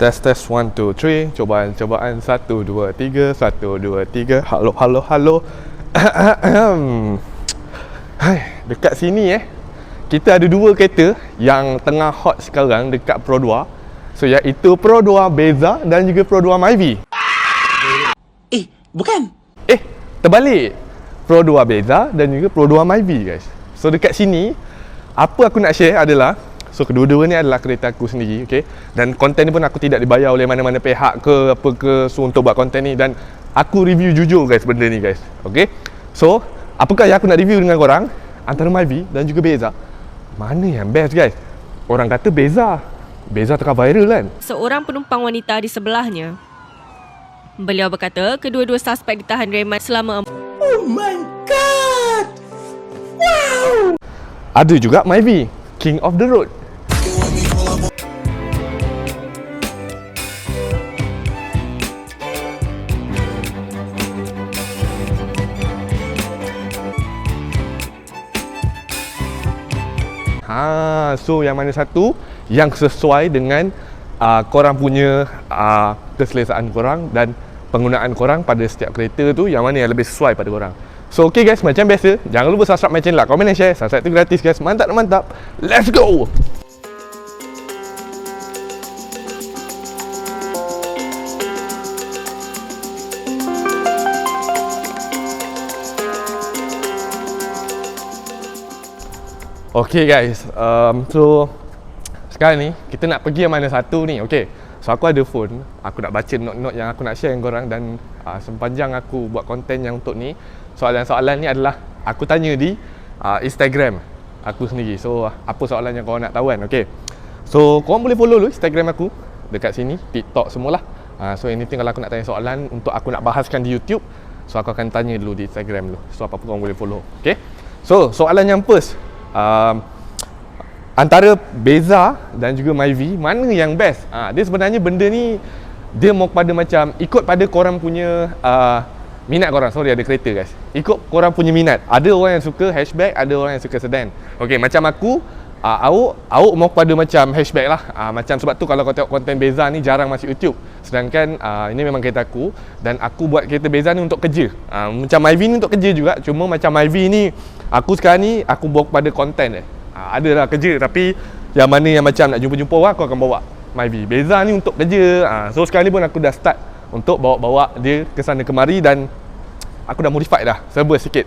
Test 1 2 3. Cobaan 1 2 3. 1 2 3. Halo. Hai, dekat sini kita ada dua kereta yang tengah hot sekarang dekat Pro 2. So iaitu Pro 2 Beza dan juga Pro 2 Myvi. Bukan. Terbalik. Pro 2 Beza dan juga Pro 2 Myvi, guys. So dekat sini apa aku nak share adalah, so kedua-dua ni adalah kereta aku sendiri, okey. Dan konten ni pun aku tidak dibayar oleh mana-mana pihak ke apa ke, so untuk buat konten ni, dan aku review jujur guys benda ni guys. Okey. So, apakah yang aku nak review dengan korang antara Myvi dan juga Beza? Mana yang best guys? Orang kata Beza tengah viral kan. Seorang penumpang wanita di sebelahnya. Beliau berkata kedua-dua suspek ditahan reman selama Oh my god. Wow. Ada juga Myvi, King of the Road. So yang mana satu yang sesuai dengan korang punya keselesaan korang dan penggunaan korang pada setiap kereta tu, yang mana yang lebih sesuai pada korang. So okay guys, macam biasa, jangan lupa subscribe my channel, like, komen dan share. Subscribe tu gratis guys. Mantap. Let's go. Okay guys, so sekarang ni kita nak pergi yang mana satu ni. Okay, so aku ada phone, aku nak baca note-note yang aku nak share dengan korang. Dan sepanjang aku buat konten yang untuk ni, soalan-soalan ni adalah aku tanya di Instagram aku sendiri. So apa soalan yang korang nak tahu kan? Okay, so korang boleh follow dulu Instagram aku dekat sini, TikTok semualah. So anything kalau aku nak tanya soalan untuk aku nak bahaskan di YouTube, so aku akan tanya dulu di Instagram dulu. So apa-apa korang boleh follow. Okay, so soalan yang first, antara Beza dan juga Myvi, mana yang best? Dia sebenarnya benda ni dia mau pada macam ikut pada korang punya minat korang. Sorry, ada kereta guys. Ikut korang punya minat. Ada orang yang suka hatchback, ada orang yang suka sedan. Okay, macam aku, awak mau pada macam hatchback lah. Macam sebab tu kalau kau tengok konten Beza ni jarang masuk YouTube. Sedangkan ini memang kereta aku, dan aku buat kereta Beza ni untuk kerja. Macam Myvi ni untuk kerja juga. Cuma macam Myvi ni, aku sekarang ni aku bawa pada konten adalah kerja, tapi yang mana yang macam nak jumpa-jumpa orang, aku akan bawa Myvi. Beza ni untuk kerja. So sekarang ni pun aku dah start untuk bawa-bawa dia ke sana kemari, dan aku dah modify dah serba sikit.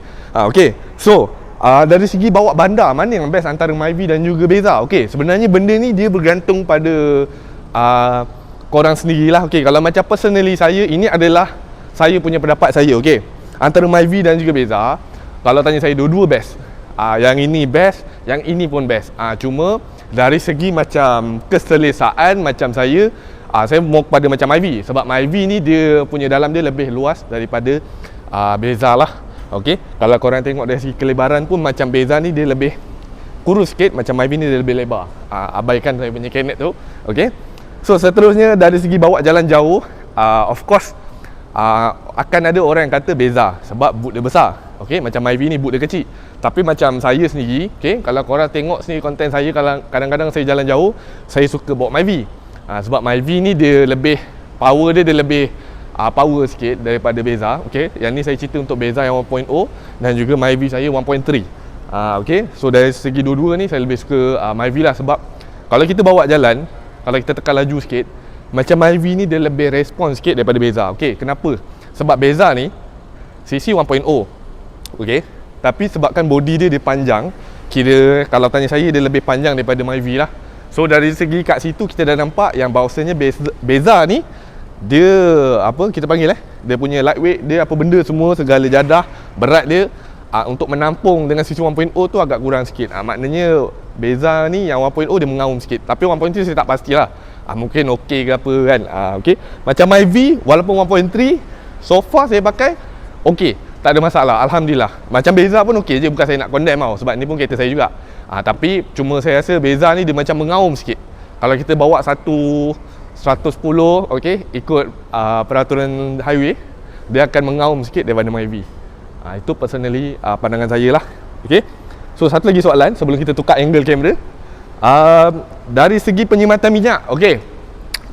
Okay, so dari segi bawa bandar, mana yang best antara Myvi dan juga Beza? Okay, sebenarnya benda ni dia bergantung pada korang sendirilah. Okay, kalau macam personally saya, ini adalah saya punya pendapat saya. Okay, antara Myvi dan juga Beza, kalau tanya saya, dua-dua best. Yang ini best, yang ini pun best. Cuma dari segi macam keselesaan, macam saya mau pada macam Myvi. Sebab Myvi ni dia punya dalam dia lebih luas daripada Beza lah. Okay, kalau korang tengok dari segi kelebaran pun, macam Beza ni dia lebih kurus sikit, macam Myvi ni dia lebih lebar. Abaikan saya punya Canet tu. Okay, so seterusnya dari segi bawa jalan jauh, of course akan ada orang yang kata Beza sebab boot dia besar. Okay, macam Myvi ni boot dia kecil. Tapi macam saya sendiri, okay, kalau korang tengok sendiri konten saya, kalau kadang-kadang saya jalan jauh, saya suka bawa Myvi. Sebab Myvi ni dia lebih power dia lebih power sikit daripada Beza. Okay, yang ni saya cerita untuk Beza yang 1.0 dan juga Myvi saya 1.3. Okay, so dari segi dua-dua ni saya lebih suka Myvi lah. Sebab kalau kita bawa jalan, kalau kita tekan laju sikit, macam Myvi ni dia lebih respons sikit daripada Beza. Okay, kenapa? Sebab Beza ni CC 1.0. Okay, tapi sebabkan body dia panjang, kira kalau tanya saya dia lebih panjang daripada Myvi lah. So dari segi kat situ kita dah nampak yang bahawasanya Beza ni dia apa kita panggil dia punya lightweight, dia apa benda semua, segala jadah berat dia untuk menampung dengan CC 1.0 tu agak kurang sikit. Maknanya Beza ni yang 1.0 dia mengaum sikit. Tapi 1.3 saya tak pastilah. Mungkin okey ke apa kan. Okey. Macam Myvi walaupun 1.3 so far saya pakai okey, tak ada masalah, alhamdulillah. Macam Beza pun okey je, bukan saya nak condemn tau, sebab ni pun kereta saya juga. Tapi cuma saya rasa Beza ni dia macam mengaum sikit. Kalau kita bawa 110 okey, ikut peraturan highway, dia akan mengaum sikit daripada Myvi. Itu personally pandangan saya lah. Okey. So satu lagi soalan sebelum kita tukar angle kamera. Dari segi penyematan minyak, okey.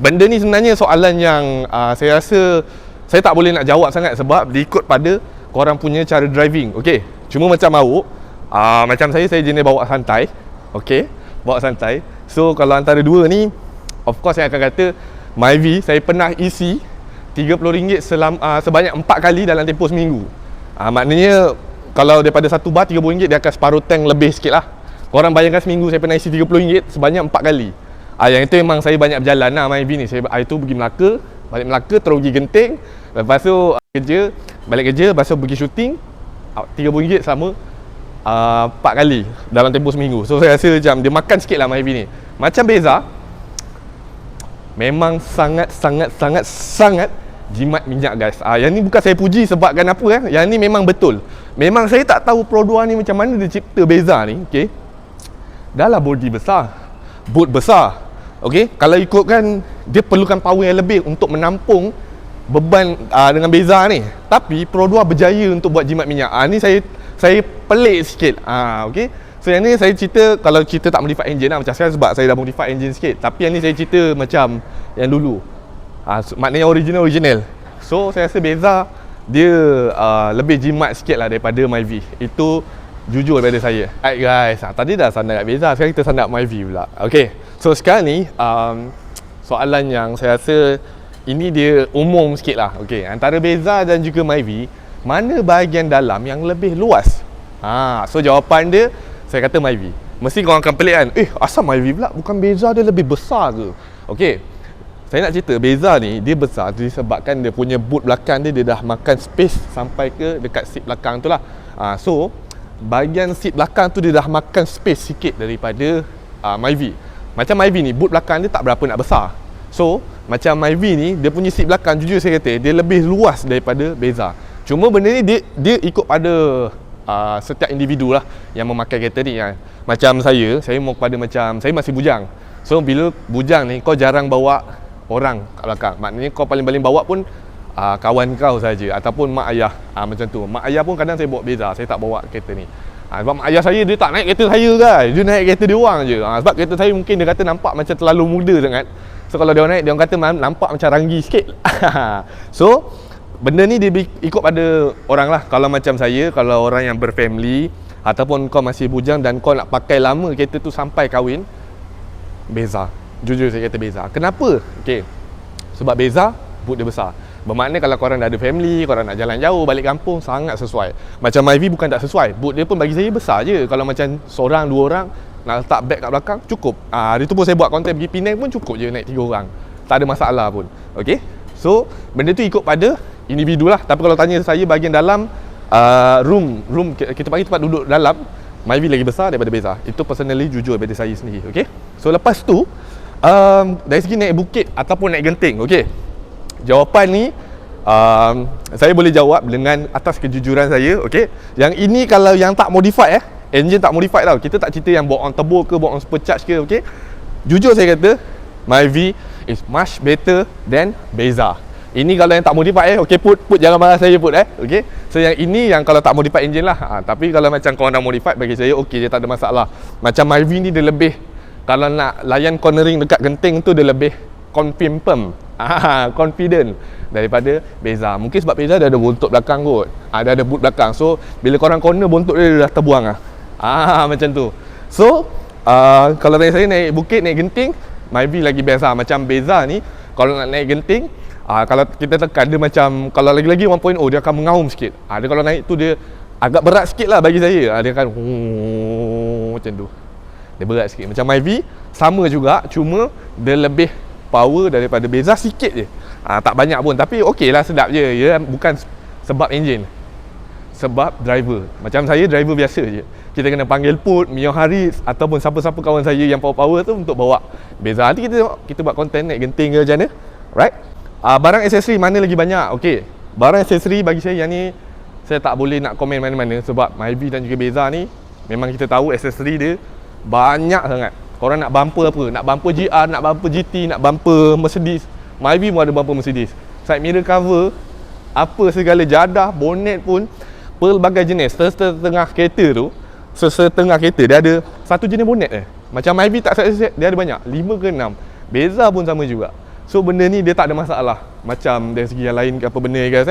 benda ni sebenarnya soalan yang saya rasa saya tak boleh nak jawab sangat sebab diikut pada korang punya cara driving. Okey, cuma macam awak, macam saya jenis bawa santai. Okey, bawa santai. So kalau antara dua ni, of course saya akan kata Myvi saya pernah isi RM30 sebanyak 4 kali dalam tempoh seminggu. Maknanya kalau daripada satu bar RM30 dia akan separuh tank lebih sikit lah. Korang bayangkan seminggu saya pernah isi RM30 sebanyak 4 kali. Yang itu memang saya banyak berjalan lah Myvi ni. Saya hari tu pergi Melaka, balik Melaka terus pergi Genting, lepas tu kerja, balik kerja, lepas tu pergi syuting. RM30 selama 4 kali dalam tempoh seminggu. So saya rasa macam dia makan sikit lah Myvi ni. Macam Beza, memang sangat jimat minyak guys. Yang ni bukan saya puji sebabkan apa Yang ni memang betul. Memang saya tak tahu Pro 2 ni macam mana dia cipta Beza ni. Okey, dah lah body besar, boot besar. Okey, kalau ikutkan dia perlukan power yang lebih untuk menampung beban dengan Beza ni. Tapi Pro 2 berjaya untuk buat jimat minyak. Ni saya pelik sikit. Okey. So yang ni saya cerita, kalau cerita tak modify engine lah macam sekarang sebab saya dah modify engine sikit. Tapi yang ni saya cerita macam yang dulu. Maknanya original. So saya rasa Beza dia lebih jimat sikit lah daripada Myvi. Itu jujur daripada saya. Alright guys, tadi dah sandar kat Beza, sekarang kita sandar Myvi pula. Okay, so sekarang ni soalan yang saya rasa ini dia umum sikit lah. Okay, antara Beza dan juga Myvi, mana bahagian dalam yang lebih luas? So jawapan dia, saya kata Myvi. Mesti korang akan pelik kan, asal Myvi pula, bukan Beza dia lebih besar ke? Okay, saya nak cerita Beza ni dia besar disebabkan dia punya boot belakang dia dah makan space sampai ke dekat seat belakang tu lah. So bahagian seat belakang tu dia dah makan space sikit daripada Myvi. Macam Myvi ni boot belakang dia tak berapa nak besar. So macam Myvi ni dia punya seat belakang, jujur saya kata dia lebih luas daripada Beza. Cuma benda ni dia ikut pada setiap individu lah yang memakai kereta ni kan. Macam saya mau pada macam saya masih bujang. So bila bujang ni kau jarang bawa orang kat belakang. Maknanya kau paling-paling bawa pun kawan kau saja ataupun mak ayah. Macam tu. Mak ayah pun kadang saya bawa Beza, saya tak bawa kereta ni. Sebab mak ayah saya dia tak naik kereta saya guys. Dia naik kereta dia orang je. Sebab kereta saya mungkin dia kata nampak macam terlalu muda sangat. So kalau dia naik, dia orang kata nampak macam ranggi sikit. So benda ni dia ikut pada orang lah. Kalau macam saya, kalau orang yang berfamily ataupun kau masih bujang dan kau nak pakai lama kereta tu sampai kahwin, Beza. Jujur saya kata Beza. Kenapa? Okay, sebab Beza boot dia besar. Bermakna kalau korang dah ada family, korang nak jalan jauh, balik kampung, sangat sesuai. Macam Myvi bukan tak sesuai, boot dia pun bagi saya besar je. Kalau macam seorang, dua orang nak letak bag kat belakang, cukup. Hari tu pun saya buat konten pergi Penang pun cukup je naik 3 orang. Tak ada masalah pun. Okay, so benda tu ikut pada individu lah. Tapi kalau tanya saya bahagian dalam, room kita panggil tempat duduk dalam, Myvi lagi besar daripada Beza. Itu personally jujur daripada saya sendiri. Okay, so lepas tu dari segi naik bukit ataupun naik genting, okay, jawapan ni saya boleh jawab dengan atas kejujuran saya. Okay, yang ini kalau yang tak modify engine tak modify tau, kita tak cerita yang bawa on turbo ke, bawa on supercharge ke. Okay, jujur saya kata Myvi is much better than Beza. Ini kalau yang tak modify okay, put jangan marah saya put okay. So yang ini yang kalau tak modify engine lah. Tapi kalau macam kau dah modify, bagi saya okay je, tak ada masalah. Macam Myvi ni dia lebih, kalau nak layan cornering dekat genting tu dia lebih confident daripada Beza. Mungkin sebab Beza dia ada bontot belakang kot. Dia ada boot belakang. So bila korang corner, bontot dia dah terbuang macam tu. So kalau tanya saya naik bukit, naik genting, Myvi lagi best lah. Macam Beza ni kalau nak naik genting, kalau kita tekan dia macam, kalau lagi-lagi 1.0 dia akan mengaum sikit. Dia kalau naik tu dia agak berat sikit lah bagi saya. Dia akan macam tu. Dia berat sikit. Macam Myvi sama juga, cuma dia lebih power daripada Beza sikit je. Tak banyak pun, tapi okey lah, sedap je. Ya, bukan sebab engine, sebab driver. Macam saya driver biasa je, kita kena panggil put, Mio Haris ataupun siapa-siapa kawan saya yang power-power tu untuk bawa Beza. Nanti kita buat konten naik genting ke macam mana. Right? Barang aksesori mana lagi banyak? Okey, barang aksesori bagi saya yang ni saya tak boleh nak komen mana-mana sebab Myvi dan juga Beza ni memang kita tahu aksesori dia banyak sangat. Korang nak bumper apa? Nak bumper GR, nak bumper GT, nak bumper Mercedes, Myvi pun ada bumper Mercedes. Side mirror cover, apa segala, jadah, bonnet pun pelbagai jenis. Setengah kereta tu, setengah kereta dia ada satu jenis bonnet Macam Myvi tak set, dia ada banyak, 5 ke 6. Beza pun sama juga. So benda ni dia tak ada masalah macam dari segi yang lain ke apa benda guys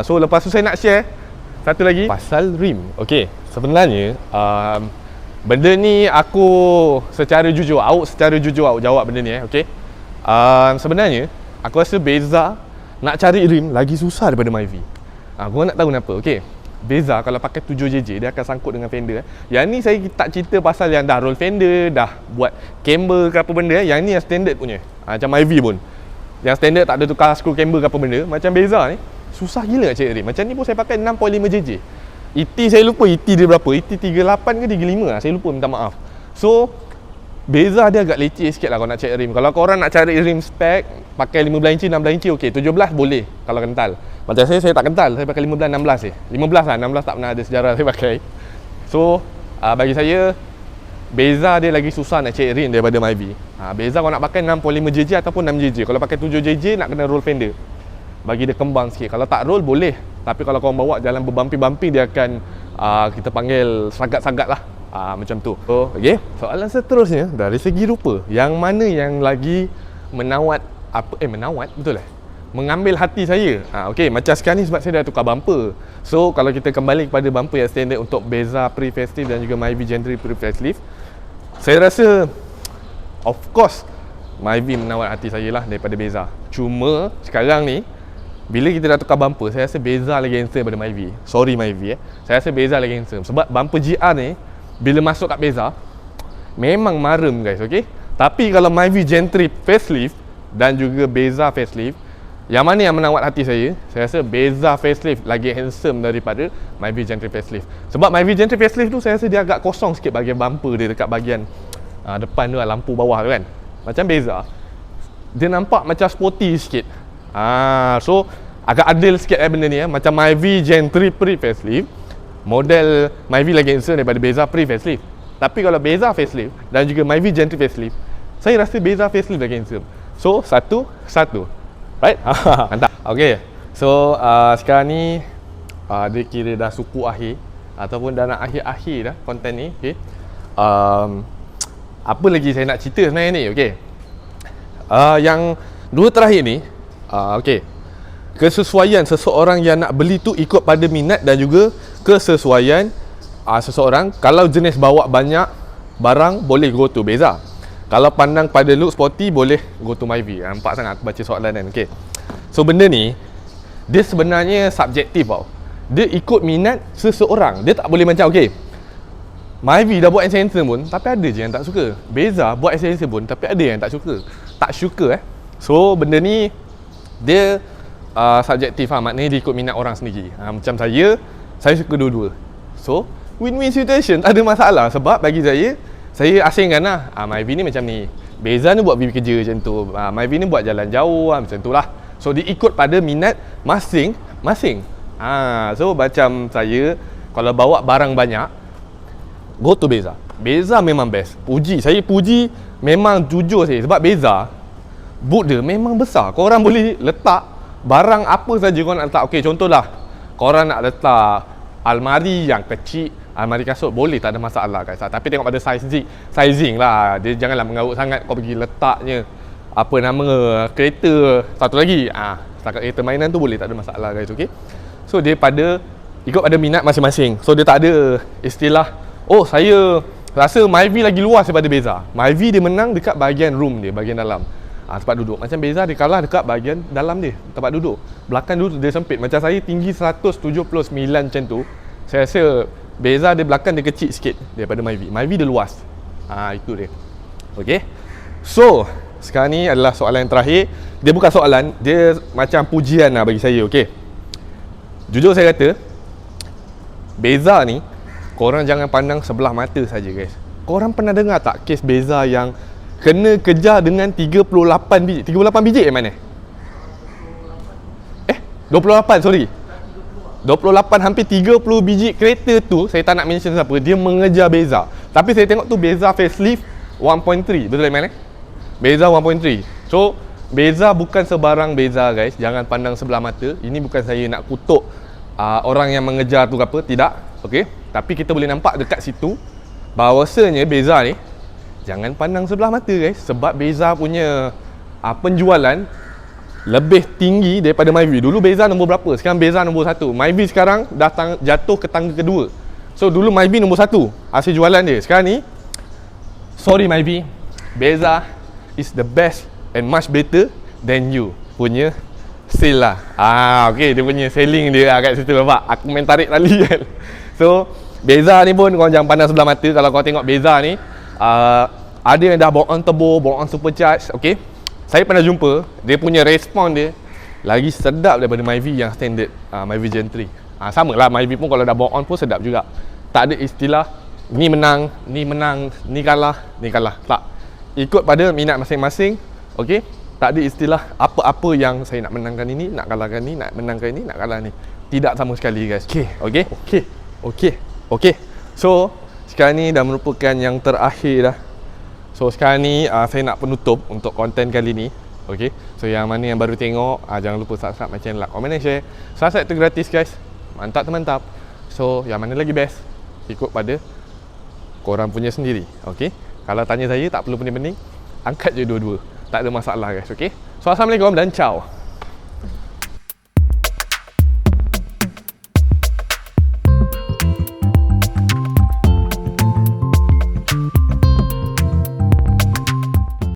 So lepas tu saya nak share satu lagi pasal rim. Okay, sebenarnya benda ni aku secara jujur aku jawab benda ni okay. Sebenarnya aku rasa Beza nak cari rim lagi susah daripada Myvi. Korang nak tahu kenapa? Okay, Beza kalau pakai 7JJ dia akan sangkut dengan fender. Yang ni saya tak cerita pasal yang dah roll fender, dah buat camber ke apa benda Yang ni yang standard punya. Macam Myvi pun yang standard tak ada tukar screw camber ke apa benda. Macam Beza ni susah gila nak cari rim. Macam ni pun saya pakai 6.5JJ. ET saya lupa ET dia berapa. ET 38 ke 35 lah. Saya lupa, minta maaf. So Beza dia agak leceh sikit lah kalau nak cari rim. Kalau korang nak cari rim spec pakai 15 inci, 16 inci okey. 17 boleh kalau kental. Macam saya tak kental. Saya pakai 15, 16 je. 15 lah, 16 tak pernah ada sejarah saya pakai. So bagi saya Beza dia lagi susah nak cari rim daripada Myvi. Beza kalau nak pakai 6.5JJ ataupun 6JJ. Kalau pakai 7JJ nak kena roll fender, bagi dia kembang sikit. Kalau tak roll boleh, tapi kalau korang bawa jalan berbumpy-bumpy dia akan kita panggil sagat-sagat lah. Macam tu. So, okay. Soalan seterusnya dari segi rupa, yang mana yang lagi menawat betul mengambil hati saya. Okay, macam sekarang ni sebab saya dah tukar bumper. So kalau kita kembali kepada bumper yang standard untuk Beza pre-facelift dan juga Myvi Gentry pre-facelift, saya rasa of course Myvi menawat hati saya lah daripada Beza. Cuma sekarang ni bila kita dah tukar bumper, saya rasa Beza lagi handsome daripada Myvi. Sorry Myvi Saya rasa Beza lagi handsome. Sebab bumper GR ni bila masuk kat Beza memang marem guys, okay. Tapi kalau Myvi Gentry facelift dan juga Beza facelift, yang mana yang menawat hati saya rasa Beza facelift lagi handsome daripada Myvi Gentry facelift. Sebab Myvi Gentry facelift tu saya rasa dia agak kosong sikit bahagian bumper dia, dekat bahagian depan tu lampu bawah tu kan. Macam Beza dia nampak macam sporty sikit. So agak adil sikit benda ni Macam Myvi Gentry pre-facelift, model Myvi lagi handsome daripada Beza pre-facelift. Tapi kalau Beza facelift dan juga Myvi Gentry facelift, saya rasa Beza facelift lagi handsome. So satu right? Mantap. Okay, so sekarang ni dia kira dah suku akhir ataupun dah nak akhir-akhir dah konten ni. Okay, apa lagi saya nak cerita sebenarnya ni? Okay, yang dua terakhir ni, okay, kesesuaian seseorang yang nak beli tu ikut pada minat dan juga kesesuaian seseorang. Kalau jenis bawa banyak barang boleh go to Beza. Kalau pandang pada look sporty boleh go to Myvi. Nampak sangat aku baca soalan kan. Okay, so benda ni dia sebenarnya subjektif tau. Dia ikut minat seseorang. Dia tak boleh macam okay, Myvi dah buat handsome pun tapi ada je yang tak suka. Beza buat handsome pun tapi ada yang tak suka. So benda ni dia subjektif maknanya dia ikut minat orang sendiri. Macam saya suka dua-dua. So win-win situation, tak ada masalah. Sebab bagi saya asingkan lah. Myvi ni macam ni, Beza ni buat pergi kerja macam tu, Myvi ni buat jalan jauh macam tu lah. So dia ikut pada minat masing-masing. So macam saya kalau bawa barang banyak, go to Beza. Beza memang best. Saya puji memang jujur saya. Sebab Beza boot dia memang besar. Korang boleh letak barang apa saja korang nak letak. Okay, contohlah korang nak letak almari yang kecil, almari kasut, boleh, tak ada masalah guys. Tapi tengok pada sizing lah. Dia janganlah mengarut sangat. Kau pergi letaknya apa nama kereta satu lagi, setakat kereta mainan tu boleh, tak ada masalah guys. Okay, so dia ikut pada minat masing-masing. So dia tak ada istilah saya rasa Myvi lagi luas daripada Beza. Myvi dia menang dekat bahagian room dia, bahagian dalam, tempat duduk. Macam Beza dia kalah dekat bahagian dalam dia, tempat duduk. Belakang duduk dia sempit. Macam saya tinggi 179 macam tu, saya rasa Beza dia belakang dia kecil sikit daripada Myvi. Myvi dia luas. Itu dia. Okay, so sekarang ni adalah soalan yang terakhir. Dia bukan soalan, dia macam pujian lah bagi saya. Okay, jujur saya kata Beza ni korang jangan pandang sebelah mata saja guys. Korang pernah dengar tak kes Beza yang kena kejar dengan 38 biji? 38 biji mana? 28 sorry. 28 hampir 30 biji kereta tu, saya tak nak mention siapa, dia mengejar Beza. Tapi saya tengok tu Beza facelift 1.3. Betul mana? Beza 1.3. So Beza bukan sebarang Beza guys. Jangan pandang sebelah mata. Ini bukan saya nak kutuk orang yang mengejar tu apa, tidak. Okay, tapi kita boleh nampak dekat situ bahawasanya Beza ni jangan pandang sebelah mata guys. Sebab Beza punya penjualan lebih tinggi daripada Myvi. Dulu Beza nombor berapa? Sekarang Beza nombor 1. Myvi sekarang jatuh ke tangga kedua. So dulu Myvi nombor 1 hasil jualan dia. Sekarang ni, sorry Myvi, Beza is the best and much better than you punya sale lah. Okay, dia punya selling dia kat situ, nampak? Aku main tarik tali kan. So Beza ni pun korang jangan pandang sebelah mata. Kalau kau tengok Beza ni, ada yang dah bawa on turbo, bawa on supercharge. Okay, saya pernah jumpa, dia punya respon dia lagi sedap daripada Myvi yang standard, Myvi Gen 3. Sama lah, Myvi pun kalau dah bawa on pun sedap juga. Tak ada istilah ni menang, ni kalah. Tak, ikut pada minat masing-masing. Okay, tak ada istilah apa-apa yang saya nak menangkan ini, nak kalahkan ni, nak menangkan ini, nak kalah ni. Tidak sama sekali guys. Okay. So sekarang ni dah merupakan yang terakhir dah. So sekarang ni saya nak penutup untuk konten kali ni. Okay, so yang mana yang baru tengok, jangan lupa subscribe my channel, like, comment and share. Subscribe tu gratis guys. Mantap. So yang mana lagi best, ikut pada korang punya sendiri. Okay, kalau tanya saya tak perlu pening-pening, angkat je dua-dua, tak ada masalah guys. Okay, so assalamualaikum dan ciao.